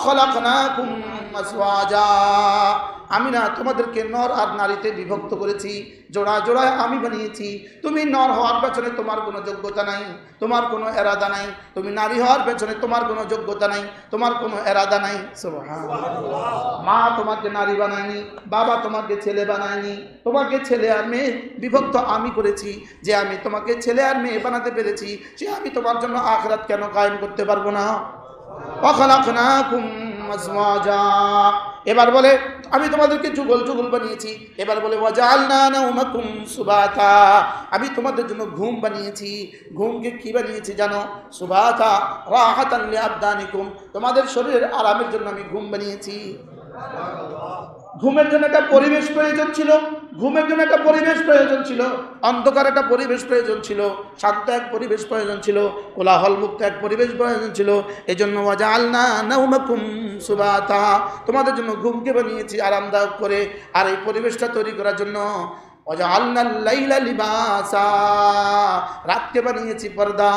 খালাকনাকুম আজওয়াজা, আমি না তোমাদেরকে নর আর নারীতে বিভক্ত করেছি, জোড়া জোড়ায় আমি বানিয়েছি। তুমি নর হওয়ার পেছনে তোমার কোনো যোগ্যতা নাই, তোমার কোনো এরাদা নাই। তুমি নারী হওয়ার পেছনে তোমার কোনো যোগ্যতা নাই, তোমার কোনো এরাদা নাই। সুবহানাল্লাহ। মা তোমাকে নারী বানায়নি, বাবা তোমাকে ছেলে বানায়নি, তোমাকে ছেলে আর মেয়ে বিভক্ত আমি করেছি। যে আমি তোমাকে ছেলে আর মেয়ে বানাতে পেরেছি, সে আমি তোমার জন্য আখিরাত কেন কায়েম করতে পারবো না? ওয়া খালাকনাকুম আজওয়াজা। এবার বলে আমি তোমাদেরকে যুগল যুগল বানিয়েছি। এবার বলে ওয়াজআলনা নাওমাকুম সুবাতা, আমি তোমাদের জন্য ঘুম বানিয়েছি। ঘুমকে কি বানিয়েছি জানো? সুবাতা রাহাতান লিআবদানিকুম, তোমাদের শরীরের আরামের জন্য আমি ঘুম বানিয়েছি। ঘুমের জন্য একটা পরিবেশ প্রয়োজন ছিল, ঘুমের জন্য একটা পরিবেশ প্রয়োজন ছিল, অন্ধকার একটা পরিবেশ প্রয়োজন ছিল, শান্ত এক পরিবেশ প্রয়োজন ছিল, কোলাহল মুক্ত এক পরিবেশ প্রয়োজন ছিল। এই জন্য ওয়াজআলনা নাওমাকুম সুবাতা, তোমাদের জন্য ঘুমকে বানিয়েছি আরামদায়ক করে। আর এই পরিবেশটা তৈরি করার জন্য ওয়াজআলনাল লাইলা লিবাসা, রাতকে বানিয়েছি পর্দা।